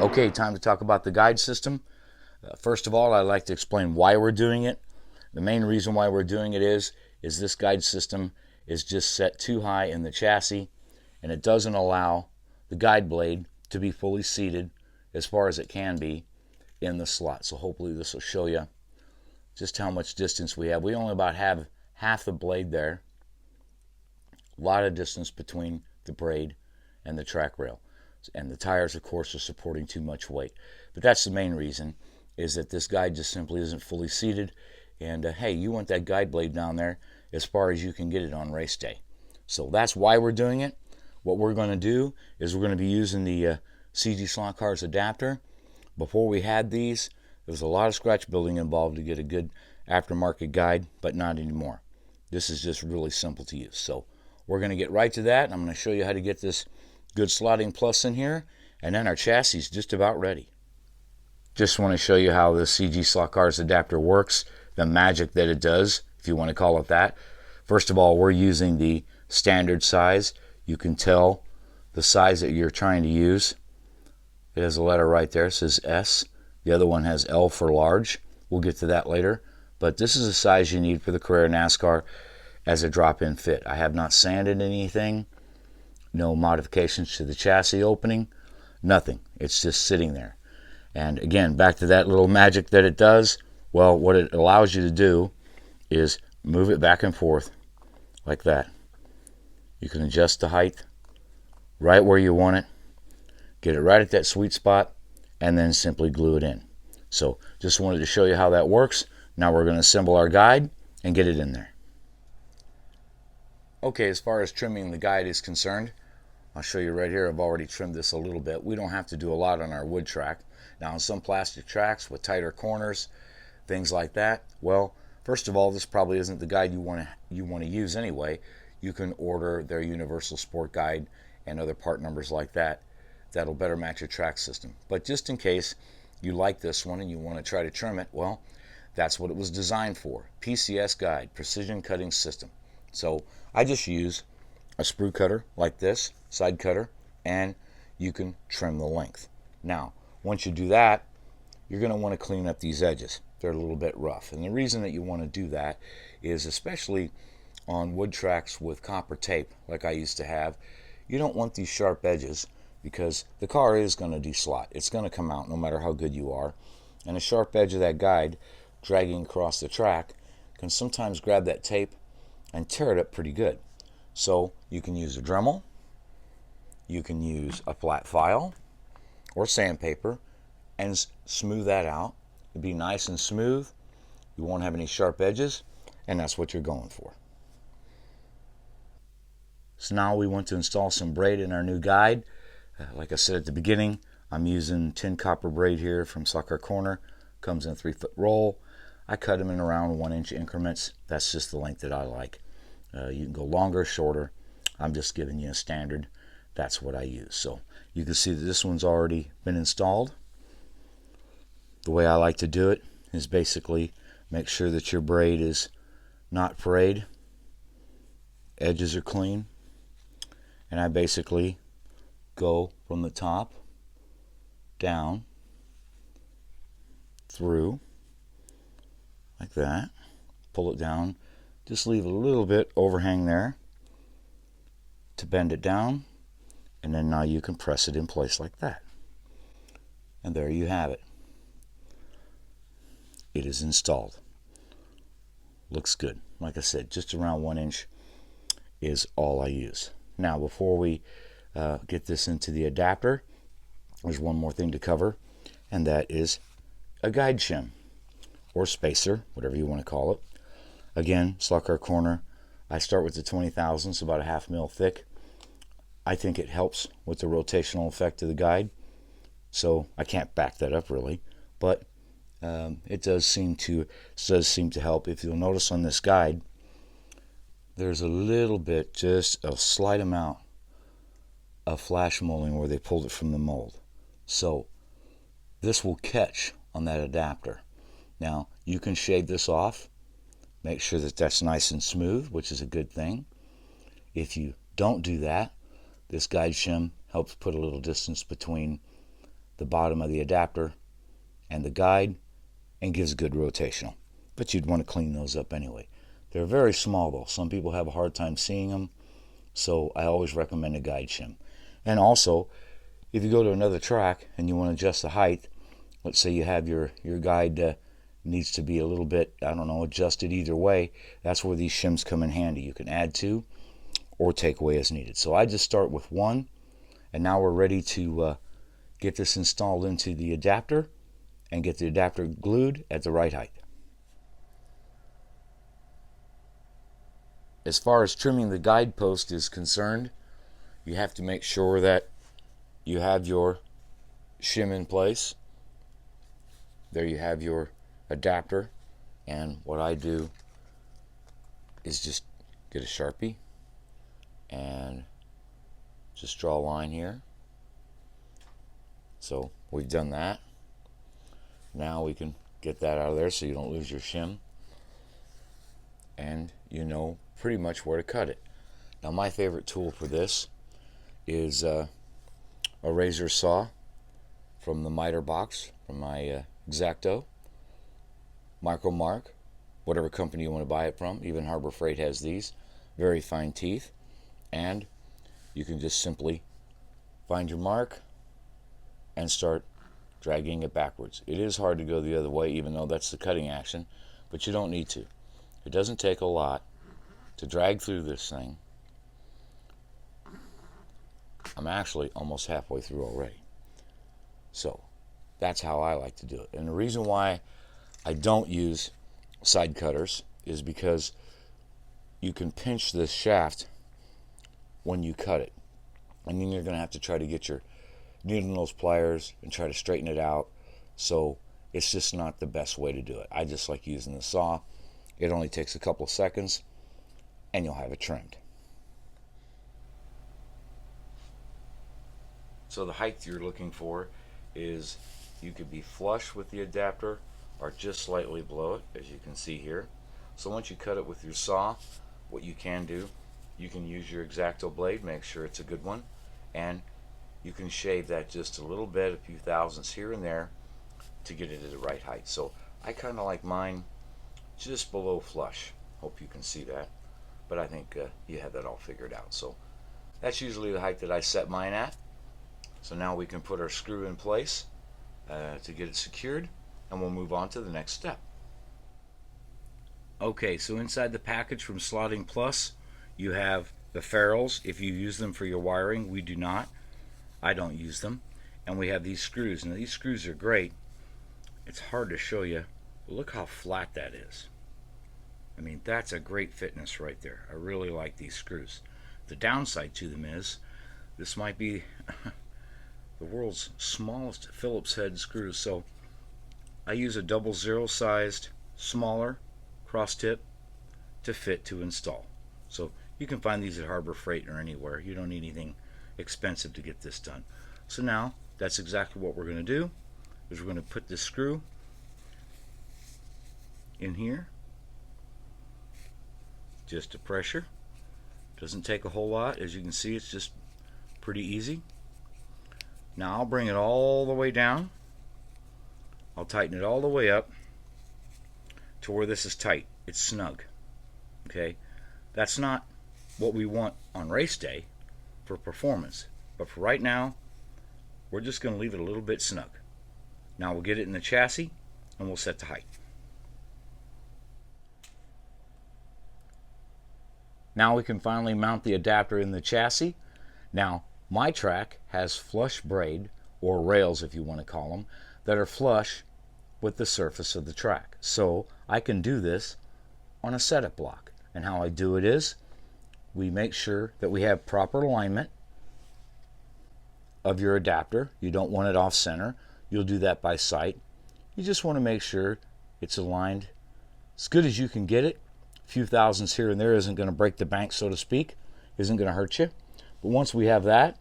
Okay, time to talk about the guide system. First of all, I'd like to explain why we're doing it. The main reason why we're doing it is this guide system is just set too high in the chassis, and it doesn't allow the guide blade to be fully seated as far as it can be in the slot. So hopefully this will show you just how much distance we have. We only about have half the blade there. A lot of distance between the braid and the track rail. And the tires, of course, are supporting too much weight. But that's the main reason, is that this guide just simply isn't fully seated. And hey, you want that guide blade down there as far as you can get it on race day. So that's why we're doing it. What we're going to do is we're going to be using the CG Slotcars adapter. Before we had these, there was a lot of scratch building involved to get a good aftermarket guide, but not anymore. This is just really simple to use. So we're going to get right to that. I'm going to show you how to get this good slotting plus in here, and then our chassis is just about ready. Just want to show you how the CG Slotcars adapter works, the magic that it does, if you want to call it that. First of all, we're using the standard size. You can tell the size that you're trying to use. It has a letter right there, it says S. The other one has L for large. We'll get to that later. But this is the size you need for the Carrera NASCAR as a drop-in fit. I have not sanded anything. No modifications to the chassis opening, nothing. It's just sitting there. And again, back to that little magic that it does. Well, what it allows you to do is move it back and forth like that. You can adjust the height right where you want it, get it right at that sweet spot, and then simply glue it in. So just wanted to show you how that works. Now we're going to assemble our guide and get it in there. Okay, as far as trimming the guide is concerned, I'll show you right here. I've already trimmed this a little bit. We don't have to do a lot on our wood track. Now on some plastic tracks with tighter corners, things like that, well, first of all, this probably isn't the guide you want to use anyway. You can order their Universal Sport Guide and other part numbers like that. That'll better match your track system. But just in case you like this one and you want to try to trim it, well, that's what it was designed for. PCS Guide, Precision Cutting System. So I just use a sprue cutter like this, side cutter, and you can trim the length. Now, once you do that, you're going to want to clean up these edges. They're a little bit rough. And the reason that you want to do that is, especially on wood tracks with copper tape, like I used to have, you don't want these sharp edges because the car is going to deslot. It's going to come out no matter how good you are. And a sharp edge of that guide dragging across the track can sometimes grab that tape and tear it up pretty good. So you can use a Dremel, you can use a flat file or sandpaper and smooth that out. It'll be nice and smooth. You won't have any sharp edges, and that's what you're going for. So now we want to install some braid in our new guide. Like I said at the beginning, I'm using 10 copper braid here from Slotcar Corner. Comes in a 3-foot roll. I cut them in around 1-inch increments. That's just the length that I like. You can go longer, shorter. I'm just giving you a standard. That's what I use. So you can see that this one's already been installed. The way I like to do it is basically make sure that your braid is not frayed. Edges are clean. And I basically go from the top down through like that. Pull it down. Just leave a little bit overhang there to bend it down, and then now you can press it in place like that. And there you have it. It is installed. Looks good. Like I said, just around 1 inch is all I use. Now, before we get this into the adapter, there's one more thing to cover, and that is a guide shim or spacer, whatever you want to call it. Again, Slotcar Corner. I start with the 20 thousandths, about a 1/2 mil thick. I think it helps with the rotational effect of the guide, so I can't back that up really, but it does seem to help. If you'll notice on this guide, there's a little bit, just a slight amount of flash molding where they pulled it from the mold. So this will catch on that adapter. Now you can shave this off, make sure that that's nice and smooth, which is a good thing. If you don't do that, this guide shim helps put a little distance between the bottom of the adapter and the guide, and gives good rotational. But you'd want to clean those up anyway. They're very small though. Some people have a hard time seeing them, so I always recommend a guide shim. And also, if you go to another track and you want to adjust the height, let's say you have your guide needs to be a little bit, I don't know, adjusted either way, that's where these shims come in handy. You can add to or take away as needed. So I just start with one, and now we're ready to get this installed into the adapter and get the adapter glued at the right height. As far as trimming the guide post is concerned, you have to make sure that you have your shim in place. There you have your adapter, and what I do is just get a Sharpie and just draw a line here. So we've done that. Now we can get that out of there so you don't lose your shim, and you know pretty much where to cut it. Now my favorite tool for this is a razor saw from the miter box from my X-Acto, Micro Mark, whatever company you want to buy it from. Even Harbor Freight has these. Very fine teeth, and you can just simply find your mark and start dragging it backwards. It is hard to go the other way, even though that's the cutting action, but you don't need to. It doesn't take a lot to drag through this thing. I'm actually almost halfway through already. So that's how I like to do it. And the reason why I don't use side cutters is because you can pinch this shaft when you cut it. And then you're going to have to try to get your needle nose pliers and try to straighten it out. So it's just not the best way to do it. I just like using the saw. It only takes a couple of seconds and you'll have it trimmed. So the height you're looking for is, you could be flush with the adapter or just slightly below it, as you can see here. So once you cut it with your saw, what you can do, you can use your X-Acto blade, make sure it's a good one, and you can shave that just a little bit, a few thousandths here and there, to get it at the right height. So I kind of like mine just below flush. Hope you can see that, but I think you have that all figured out. So that's usually the height that I set mine at. So now we can put our screw in place to get it secured, and we'll move on to the next step. Okay, so inside the package from Slotting Plus, you have the ferrules. If you use them for your wiring, we do not. I don't use them. And we have these screws. Now these screws are great. It's hard to show you, but look how flat that is. I mean, that's a great fitness right there. I really like these screws. The downside to them is, this might be the world's smallest Phillips head screws, so I use a 00 sized, smaller cross tip to fit to install. So you can find these at Harbor Freight or anywhere. You don't need anything expensive to get this done. So now that's exactly what we're going to do, is we're going to put this screw in here, just a pressure. Doesn't take a whole lot. As you can see, it's just pretty easy. Now I'll bring it all the way down. I'll tighten it all the way up to where this is tight. It's snug. Okay, that's not what we want on race day for performance, but for right now we're just going to leave it a little bit snug. Now we'll get it in the chassis and we'll set the height. Now we can finally mount the adapter in the chassis. Now my track has flush braid, or rails if you want to call them, that are flush with the surface of the track. So I can do this on a setup block. And how I do it is, we make sure that we have proper alignment of your adapter. You don't want it off center. You'll do that by sight. You just want to make sure it's aligned as good as you can get it. A few thousandths here and there isn't going to break the bank, so to speak. Isn't going to hurt you. But once we have that,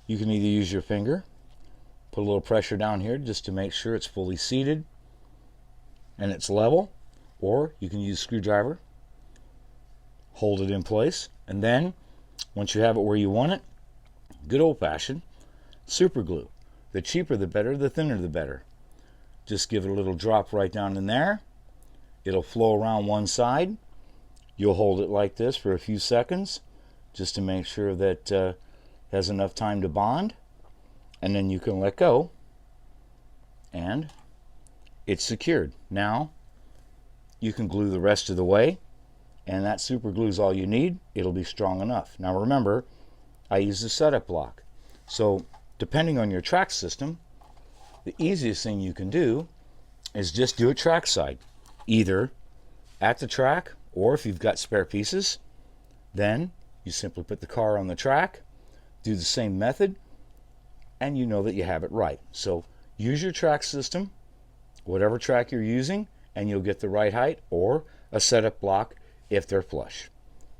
you can either use your finger, put a little pressure down here just to make sure it's fully seated and it's level, or you can use a screwdriver, hold it in place, and then once you have it where you want it, good old-fashioned super glue. The cheaper the better, the thinner the better. Just give it a little drop right down in there. It'll flow around one side. You'll hold it like this for a few seconds just to make sure that it has enough time to bond. And then you can let go and it's secured. Now you can glue the rest of the way, and that super glue is all you need. It'll be strong enough. Now remember, I use a setup block. So depending on your track system, the easiest thing you can do is just do it trackside, either at the track, or if you've got spare pieces, then you simply put the car on the track, do the same method, and you know that you have it right. So use your track system, whatever track you're using, and you'll get the right height, or a setup block if they're flush.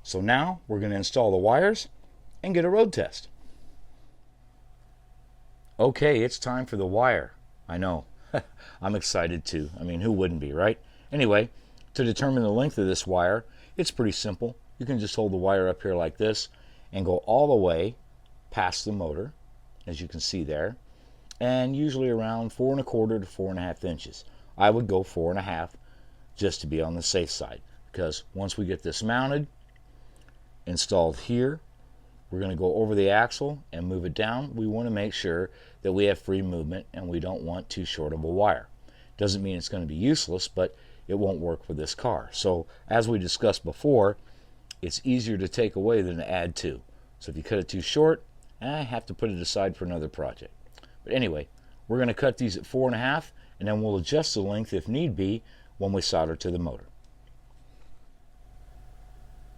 So now we're going to install the wires and get a road test. Okay, it's time for the wire. I know. I'm excited too. I mean, who wouldn't be, right? Anyway, to determine the length of this wire, it's pretty simple. You can just hold the wire up here like this and go all the way past the motor, as you can see there, and usually around 4 1/4 to 4 1/2 inches. I would go 4 1/2 just to be on the safe side, because once we get this mounted, installed here, we're going to go over the axle and move it down. We want to make sure that we have free movement and we don't want too short of a wire. Doesn't mean it's going to be useless, but it won't work for this car. So as we discussed before, it's easier to take away than to add to. So if you cut it too short, I have to put it aside for another project. But anyway, we're going to cut these at 4 1/2, and then we'll adjust the length if need be when we solder to the motor.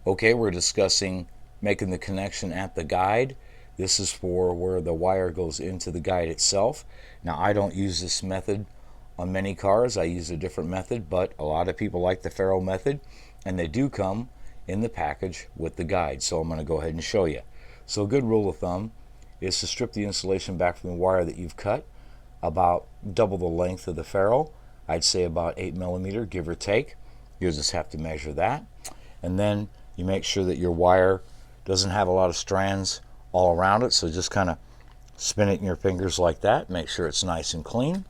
Okay, we're discussing making the connection at the guide. This is for where the wire goes into the guide itself. Now, I don't use this method on many cars. I use a different method, but a lot of people like the ferrule method, and they do come in the package with the guide. So I'm going to go ahead and show you. So a good rule of thumb is to strip the insulation back from the wire that you've cut about double the length of the ferrule. I'd say about 8 millimeter, give or take. You'll just have to measure that. And then you make sure that your wire doesn't have a lot of strands all around it, so just kind of spin it in your fingers like that. Make sure it's nice and clean.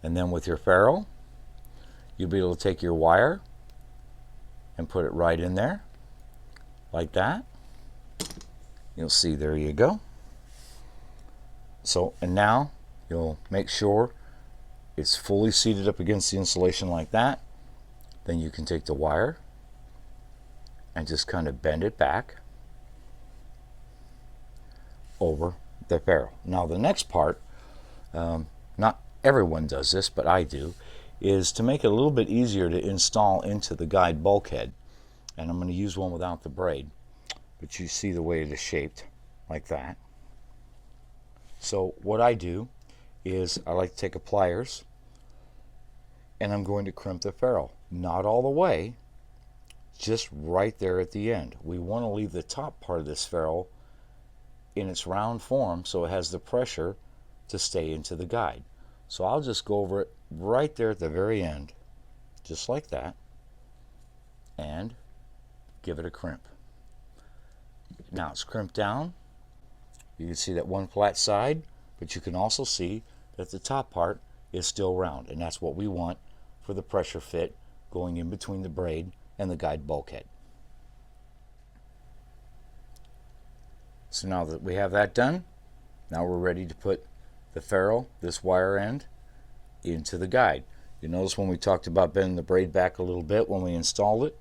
And then with your ferrule, you'll be able to take your wire and put it right in there like that. You'll see, there you go. So, and now you'll make sure it's fully seated up against the insulation like that. Then you can take the wire and just kind of bend it back over the ferrule. Now the next part, not everyone does this, but I do, is to make it a little bit easier to install into the guide bulkhead. And I'm going to use one without the braid, but you see the way it is shaped like that. So what I do is I like to take a pliers and I'm going to crimp the ferrule. Not all the way, just right there at the end. We want to leave the top part of this ferrule in its round form so it has the pressure to stay into the guide. So I'll just go over it right there at the very end, just like that, and give it a crimp. Now it's crimped down. You can see that one flat side, but you can also see that the top part is still round, and that's what we want for the pressure fit going in between the braid and the guide bulkhead. So now that we have that done, now we're ready to put the ferrule, this wire end, into the guide. You notice when we talked about bending the braid back a little bit when we installed it,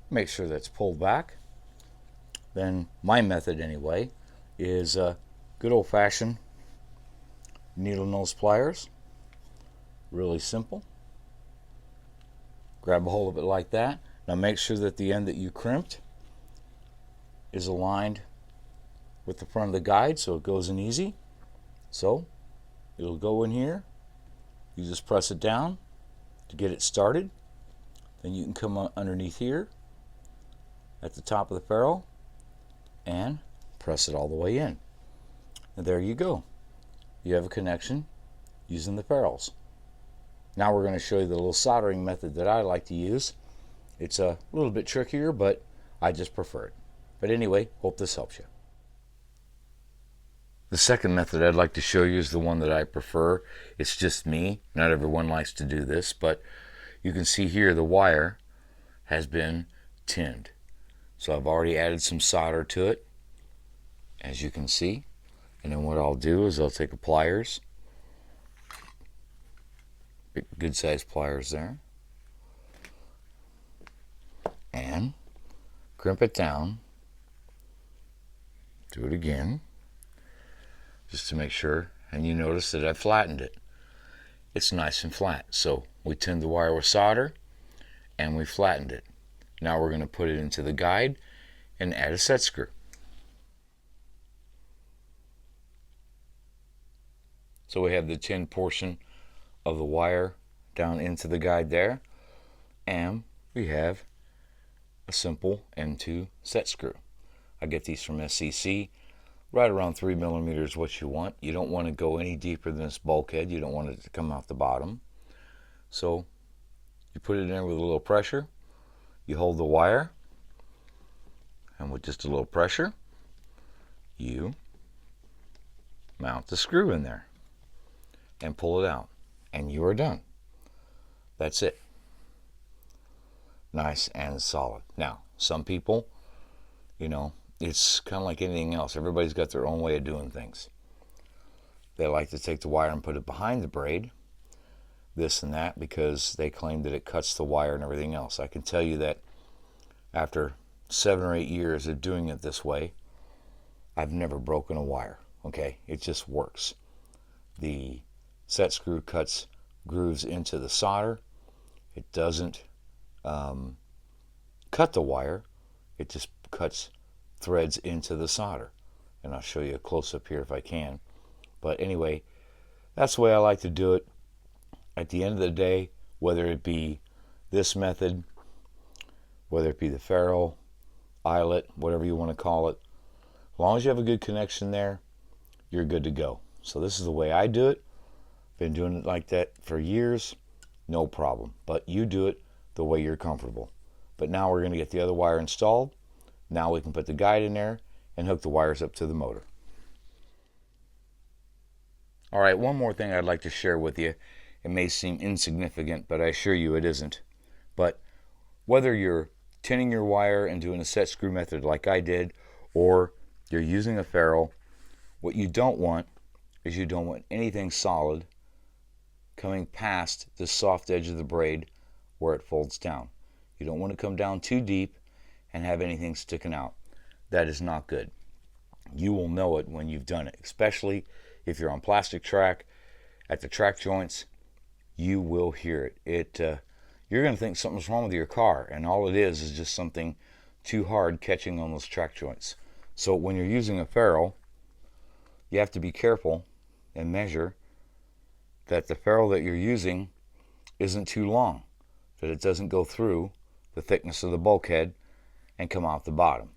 make sure that's pulled back. Then my method anyway is good old-fashioned needle nose pliers. Really simple. Grab a hold of it like that. Now make sure that the end that you crimped is aligned with the front of the guide so it goes in easy. So it'll go in here. You just press it down to get it started. Then you can come underneath here at the top of the ferrule and press it all the way in. And there you go. You have a connection using the ferrules. Now we're going to show you the little soldering method that I like to use. It's a little bit trickier, but I just prefer it. But anyway, hope this helps you. The second method I'd like to show you is the one that I prefer. It's just me. Not everyone likes to do this, but you can see here the wire has been tinned. So I've already added some solder to it, as you can see. And then what I'll do is I'll take a pliers, good sized pliers there, and crimp it down. Do it again, just to make sure. And you notice that I flattened it. It's nice and flat. So we tinned the wire with solder and we flattened it. Now we're going to put it into the guide and add a set screw. So we have the tinned portion of the wire down into the guide there, and we have a simple M2 set screw. I get these from SCC. Right around 3 millimeters what you want. You don't want to go any deeper than this bulkhead. You don't want it to come out the bottom. So you put it in there with a little pressure. You hold the wire, and with just a little pressure, you mount the screw in there and pull it out, and you are done. That's it. Nice and solid. Now, some people, it's kind of like anything else. Everybody's got their own way of doing things. They like to take the wire and put it behind the braid, this and that, because they claim that it cuts the wire and everything else. I can tell you that after 7 or 8 years of doing it this way, I've never broken a wire. Okay, it just works. The set screw cuts grooves into the solder. It doesn't cut the wire. It just cuts threads into the solder. And I'll show you a close-up here if I can. But anyway, that's the way I like to do it. At the end of the day, whether it be this method, whether it be the ferrule, eyelet, whatever you want to call it, as long as you have a good connection there, you're good to go. So this is the way I do it. Been doing it like that for years, no problem. But you do it the way you're comfortable. But now we're going to get the other wire installed. Now we can put the guide in there and hook the wires up to the motor. All right, one more thing I'd like to share with you. It may seem insignificant, but I assure you it isn't. But whether you're tinning your wire and doing a set screw method like I did, or you're using a ferrule, what you don't want is you don't want anything solid coming past the soft edge of the braid where it folds down. You don't want to come down too deep and have anything sticking out. That is not good. You will know it when you've done it, especially if you're on plastic track at the track joints. You will hear it. You're going to think something's wrong with your car, and all it is just something too hard catching on those track joints. So when you're using a ferrule, you have to be careful and measure that the ferrule that you're using isn't too long, that it doesn't go through the thickness of the bulkhead and come out the bottom.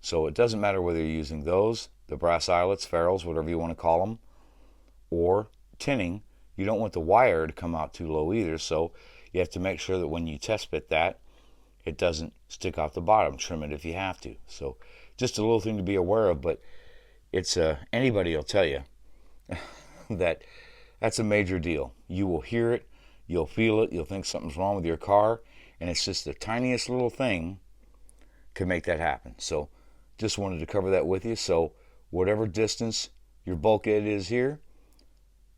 So it doesn't matter whether you're using those, the brass eyelets, ferrules, whatever you want to call them, or tinning. You don't want the wire to come out too low either, so you have to make sure that when you test fit that, it doesn't stick out the bottom. Trim it if you have to. So just a little thing to be aware of, but it's anybody will tell you that that's a major deal. You will hear it, you'll feel it, you'll think something's wrong with your car, and it's just the tiniest little thing can make that happen. So just wanted to cover that with you. So whatever distance your bulkhead is here,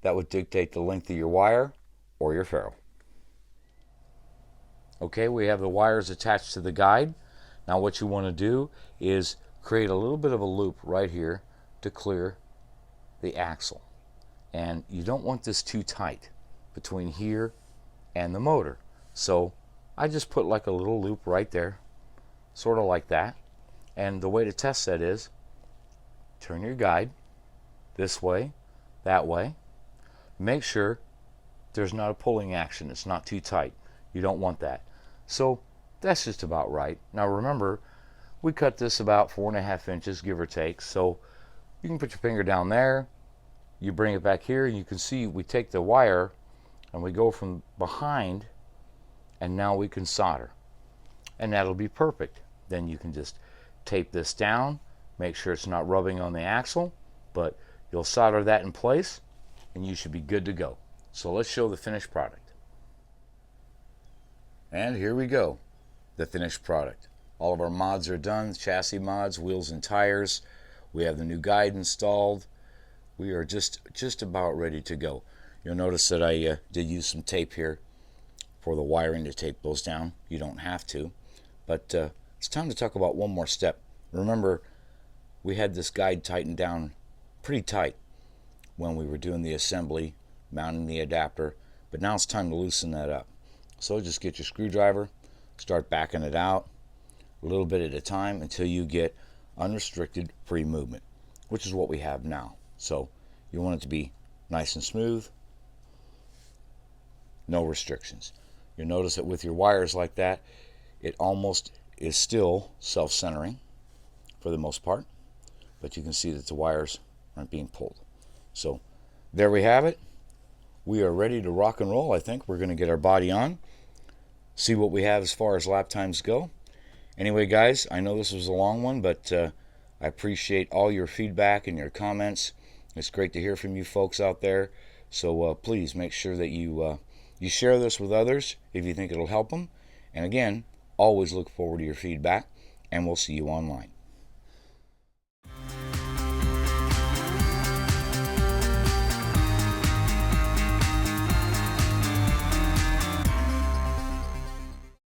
that would dictate the length of your wire or your ferrule. Okay, we have the wires attached to the guide. Now what you want to do is create a little bit of a loop right here to clear the axle. And you don't want this too tight between here and the motor. So I just put like a little loop right there, sort of like that. And the way to test that is turn your guide this way, that way. Make sure there's not a pulling action. It's not too tight. You don't want that. So that's just about right. Now remember, we cut this about 4.5 inches, give or take. So you can put your finger down there. You bring it back here, and you can see we take the wire and we go from behind, and now we can solder. And that'll be perfect. Then you can just tape this down, make sure it's not rubbing on the axle, but You'll solder that in place and you should be good to go. So let's show the finished product. And here we go, the finished product. All of our mods are done, chassis mods, wheels and tires. We have the new guide installed. We are just about ready to go. You'll notice that I did use some tape here for the wiring to tape those down. You don't have to, but it's time to talk about one more step. Remember, we had this guide tightened down pretty tight when we were doing the assembly, mounting the adapter, but now it's time to loosen that up. So just get your screwdriver, start backing it out a little bit at a time until you get unrestricted free movement, which is what we have now. So you want it to be nice and smooth, no restrictions. You'll notice that with your wires like that, it almost is still self-centering for the most part, but you can see that the wires aren't being pulled. So there we have it. We are ready to rock and roll. I think we're going to get our body on, see what we have as far as lap times go. Anyway, guys, I know this was a long one, but I appreciate all your feedback and your comments. It's great to hear from you folks out there. So please make sure that you share this with others if you think it'll help them. And again, always look forward to your feedback, and we'll see you online.